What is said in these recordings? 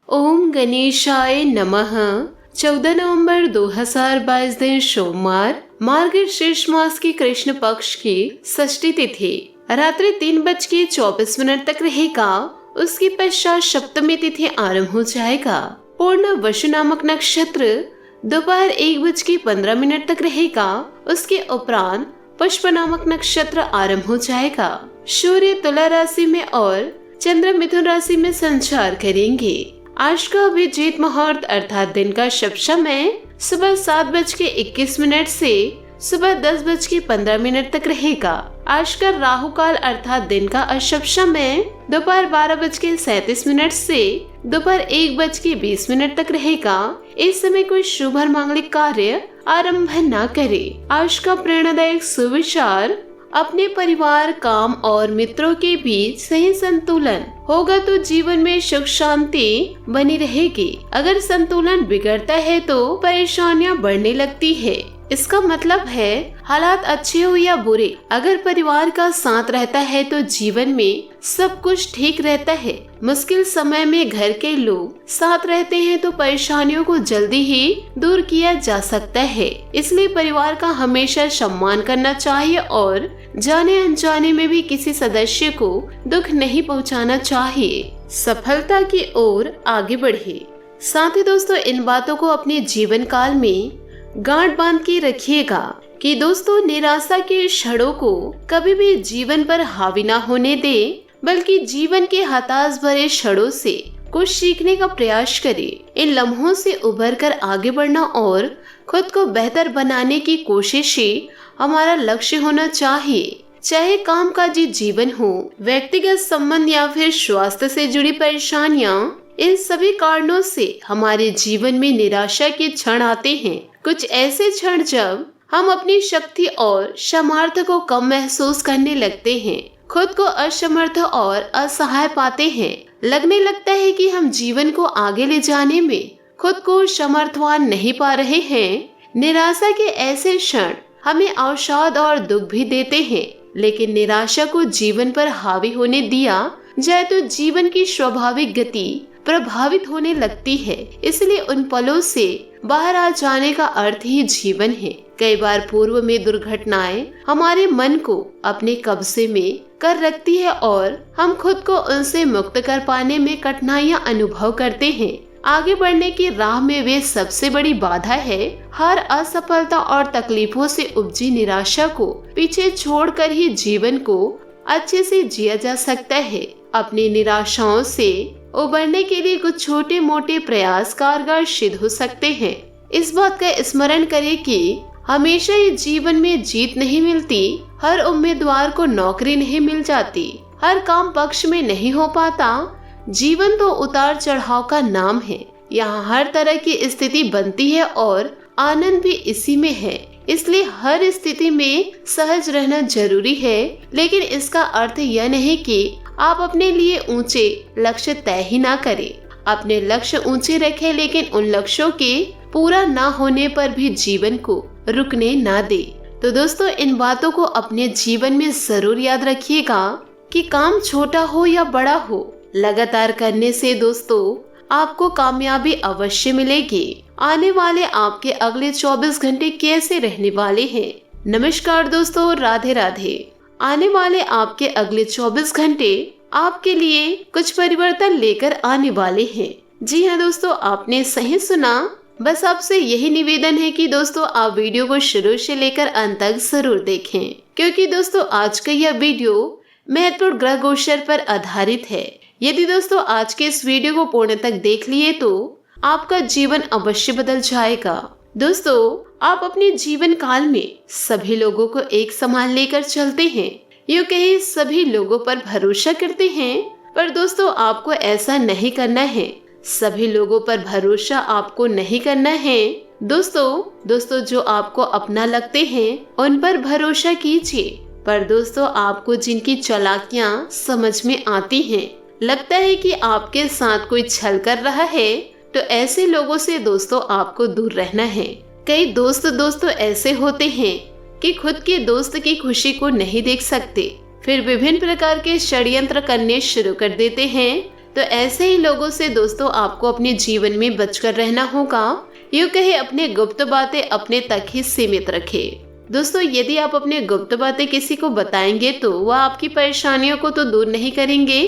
ओम गणेशाय नमः। 14 नवंबर 2022 दिन सोमवार, मार्गशीर्ष मास की कृष्ण पक्ष की षष्ठी तिथि रात्रि 3:24 तक रहेगा। उसके पश्चात सप्तमी तिथि आरंभ हो जाएगा। पूर्ण वसु नामक नक्षत्र दोपहर 1:15 तक रहेगा। उसके उपरांत पुष्प नामक नक्षत्र आरंभ हो जाएगा। सूर्य तुला राशि में और चंद्र मिथुन राशि में संचार करेंगे। आज का अभिजीत मुहूर्त अर्थात दिन का शुभ समय सुबह 7:21 से सुबह 10:15 तक रहेगा। आज का राहु काल अर्थात दिन का अशुभ समय दोपहर 12:37 से दोपहर 1:20 तक रहेगा। इस समय कोई शुभ और मांगलिक कार्य आरंभ न करे। आज का प्रेरणादायक सुविचार, अपने परिवार, काम और मित्रों के बीच सही संतुलन होगा तो जीवन में सुख शांति बनी रहेगी। अगर संतुलन बिगड़ता है तो परेशानियां बढ़ने लगती है। इसका मतलब है हालात अच्छे हो या बुरे, अगर परिवार का साथ रहता है तो जीवन में सब कुछ ठीक रहता है। मुश्किल समय में घर के लोग साथ रहते हैं तो परेशानियों को जल्दी ही दूर किया जा सकता है। इसलिए परिवार का हमेशा सम्मान करना चाहिए और जाने अनजाने में भी किसी सदस्य को दुख नहीं पहुंचाना चाहिए। सफलता की ओर आगे बढ़े। साथ ही दोस्तों, इन बातों को अपने जीवन काल में गांठ बांध के रखिएगा कि दोस्तों, निराशा के क्षणों को कभी भी जीवन पर हावी ना होने दे, बल्कि जीवन के हताश भरे क्षणों से कुछ सीखने का प्रयास करें। इन लम्हों से उभर कर आगे बढ़ना और खुद को बेहतर बनाने की कोशिश ही हमारा लक्ष्य होना चाहिए। चाहे कामकाजी जीवन हो, व्यक्तिगत संबंध या फिर स्वास्थ्य से जुड़ी परेशानियां, इन सभी कारणों से हमारे जीवन में निराशा के क्षण आते हैं। कुछ ऐसे क्षण जब हम अपनी शक्ति और सामर्थ्य को कम महसूस करने लगते हैं, खुद को असमर्थ और असहाय पाते हैं। लगने लगता है कि हम जीवन को आगे ले जाने में खुद को समर्थवान नहीं पा रहे हैं। निराशा के ऐसे क्षण हमें अवसाद और दुख भी देते हैं, लेकिन निराशा को जीवन पर हावी होने दिया जाए तो जीवन की स्वाभाविक गति प्रभावित होने लगती है। इसलिए उन पलों से बाहर आ जाने का अर्थ ही जीवन है। कई बार पूर्व में दुर्घटनाएं हमारे मन को अपने कब्जे में कर रखती है और हम खुद को उनसे मुक्त कर पाने में कठिनाइयां अनुभव करते हैं। आगे बढ़ने की राह में वे सबसे बड़ी बाधा है। हर असफलता और तकलीफों से उपजी निराशा को पीछे छोड़कर ही जीवन को अच्छे से जिया जा सकता है। अपनी निराशाओं से उबरने के लिए कुछ छोटे मोटे प्रयास कारगर सिद्ध हो सकते हैं। इस बात का स्मरण करें कि हमेशा ही जीवन में जीत नहीं मिलती। हर उम्मीदवार को नौकरी नहीं मिल जाती। हर काम पक्ष में नहीं हो पाता। जीवन तो उतार चढ़ाव का नाम है। यहाँ हर तरह की स्थिति बनती है और आनंद भी इसी में है। इसलिए हर स्थिति में सहज रहना जरूरी है, लेकिन इसका अर्थ यह नहीं कि आप अपने लिए ऊंचे लक्ष्य तय ही ना करें। अपने लक्ष्य ऊंचे रखें, लेकिन उन लक्ष्यों के पूरा ना होने पर भी जीवन को रुकने ना दे। तो दोस्तों, इन बातों को अपने जीवन में जरूर याद रखिएगा कि काम छोटा हो या बड़ा हो, लगातार करने से दोस्तों आपको कामयाबी अवश्य मिलेगी। आने वाले आपके अगले 24 घंटे कैसे रहने वाले हैं? नमस्कार दोस्तों, राधे राधे। आने वाले आपके अगले 24 घंटे आपके लिए कुछ परिवर्तन लेकर आने वाले हैं। जी हाँ दोस्तों, आपने सही सुना। बस आपसे यही निवेदन है कि दोस्तों आप वीडियो को शुरू से लेकर अंत तक जरूर देखें, क्योंकि दोस्तों आज का यह वीडियो महत्वपूर्ण ग्रह गोचर पर आधारित है। यदि दोस्तों आज के इस वीडियो को पूर्ण तक देख लिए तो आपका जीवन अवश्य बदल जाएगा। दोस्तों, आप अपने जीवन काल में सभी लोगों को एक समान लेकर चलते हैं। यूँ कहीं सभी लोगों पर भरोसा करते हैं, पर दोस्तों आपको ऐसा नहीं करना है। सभी लोगों पर भरोसा आपको नहीं करना है। दोस्तों जो आपको अपना लगते हैं उन पर भरोसा कीजिए, पर दोस्तों आपको जिनकी चालाकियाँ समझ में आती हैं, लगता है कि आपके साथ कोई छल कर रहा है, तो ऐसे लोगों से दोस्तों आपको दूर रहना है। कई दोस्तों ऐसे होते हैं कि खुद के दोस्त की खुशी को नहीं देख सकते, फिर विभिन्न प्रकार के षड्यंत्र करने शुरू कर देते हैं तो ऐसे ही लोगों से दोस्तों आपको अपने जीवन में बचकर रहना होगा। यूँ कहे अपने गुप्त बातें अपने तक ही सीमित रखें। दोस्तों यदि आप अपने गुप्त बातें किसी को बताएंगे तो वह आपकी परेशानियों को तो दूर नहीं करेंगे,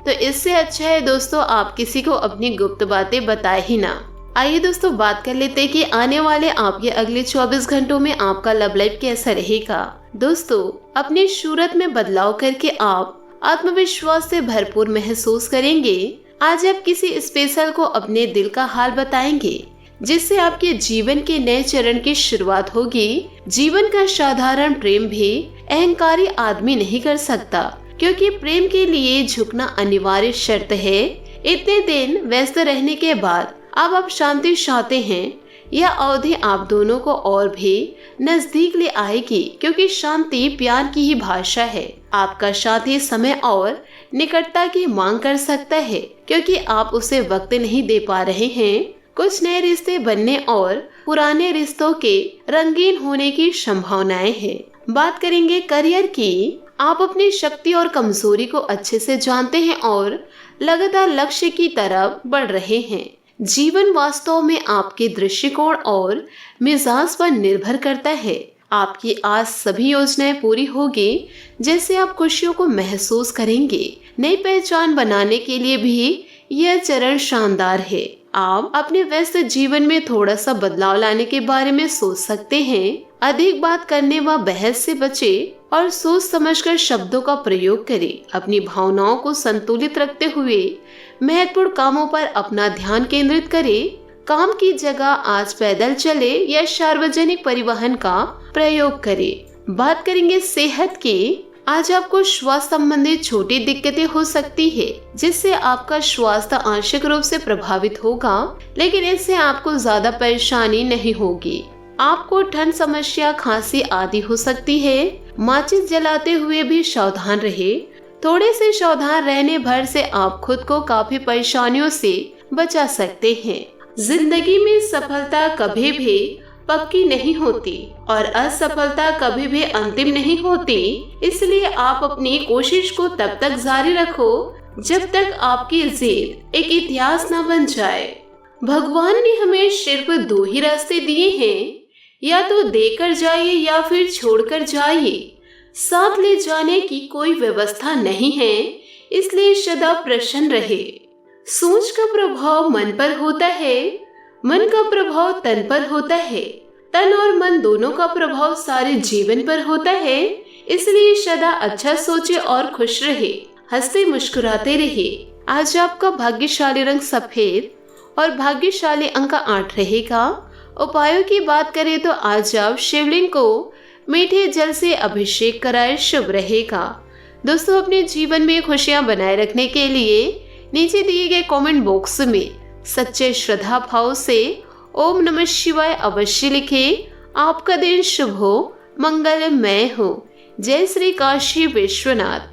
तो इससे अच्छा है दोस्तों आप किसी को अपनी गुप्त बातें बताए ही ना। आइए दोस्तों बात कर लेते हैं कि आने वाले आपके अगले 24 घंटों में आपका लव लाइफ कैसा रहेगा। दोस्तों अपनी सूरत में बदलाव करके आप आत्मविश्वास से भरपूर महसूस करेंगे। आज आप किसी स्पेशल को अपने दिल का हाल बताएंगे, जिससे आपके जीवन के नए चरण की शुरुआत होगी। जीवन का साधारण प्रेम भी अहंकारी आदमी नहीं कर सकता, क्योंकि प्रेम के लिए झुकना अनिवार्य शर्त है। इतने दिन व्यस्त रहने के बाद अब आप शांति चाहते हैं। यह अवधि आप दोनों को और भी नजदीक ले आएगी, क्योंकि शांति प्यार की ही भाषा है। आपका साथी समय और निकटता की मांग कर सकता है, क्योंकि आप उसे वक्त नहीं दे पा रहे हैं। कुछ नए रिश्ते बनने और पुराने रिश्तों के रंगीन होने की संभावनाएं हैं। बात करेंगे करियर की। आप अपनी शक्ति और कमजोरी को अच्छे से जानते हैं और लगातार लक्ष्य की तरफ बढ़ रहे हैं। जीवन वास्तव में आपके दृष्टिकोण और मिजाज पर निर्भर करता है। आपकी आज सभी योजनाएं पूरी होगी, जैसे आप खुशियों को महसूस करेंगे। नई पहचान बनाने के लिए भी यह चरण शानदार है। आप अपने व्यस्त जीवन में थोड़ा सा बदलाव लाने के बारे में सोच सकते हैं। अधिक बात करने व बहस से बचें और सोच समझकर शब्दों का प्रयोग करें। अपनी भावनाओं को संतुलित रखते हुए महत्वपूर्ण कामों पर अपना ध्यान केंद्रित करें। काम की जगह आज पैदल चले या सार्वजनिक परिवहन का प्रयोग करें। बात करेंगे सेहत की। आज आपको श्वास संबंधी छोटी दिक्कतें हो सकती है, जिससे आपका स्वास्थ्य आंशिक रूप से प्रभावित होगा, लेकिन इससे आपको ज्यादा परेशानी नहीं होगी। आपको ठंड समस्या, खांसी आदि हो सकती है। माचिस जलाते हुए भी सावधान रहे। थोड़े से सावधान रहने भर से आप खुद को काफी परेशानियों से बचा सकते हैं। जिंदगी में सफलता कभी भी पक्की नहीं होती और असफलता कभी भी अंतिम नहीं होती। इसलिए आप अपनी कोशिश को तब तक जारी रखो जब तक आपकी जीत एक इतिहास न बन जाए। भगवान ने हमें सिर्फ 2 ही रास्ते दिए हैं, या तो देकर जाइए या फिर छोड़कर जाइए। साथ ले जाने की कोई व्यवस्था नहीं है, इसलिए सदा प्रसन्न रहे। सोच का प्रभाव मन पर होता है, मन का प्रभाव तन पर होता है, तन और मन दोनों का प्रभाव सारे जीवन पर होता है। इसलिए सदा अच्छा सोचे और खुश रहे, हंसते मुस्कुराते रहे। आज आपका भाग्यशाली रंग सफेद और भाग्यशाली अंक 8 रहेगा। उपायों की बात करें तो आज आप शिवलिंग को मीठे जल से अभिषेक कराएं, शुभ रहेगा। दोस्तों अपने जीवन में खुशियां बनाए रखने के लिए नीचे दिए गए कमेंट बॉक्स में सच्चे श्रद्धा भाव से ओम नमः शिवाय अवश्य लिखें। आपका दिन शुभ हो, मंगलमय हो। जय श्री काशी विश्वनाथ।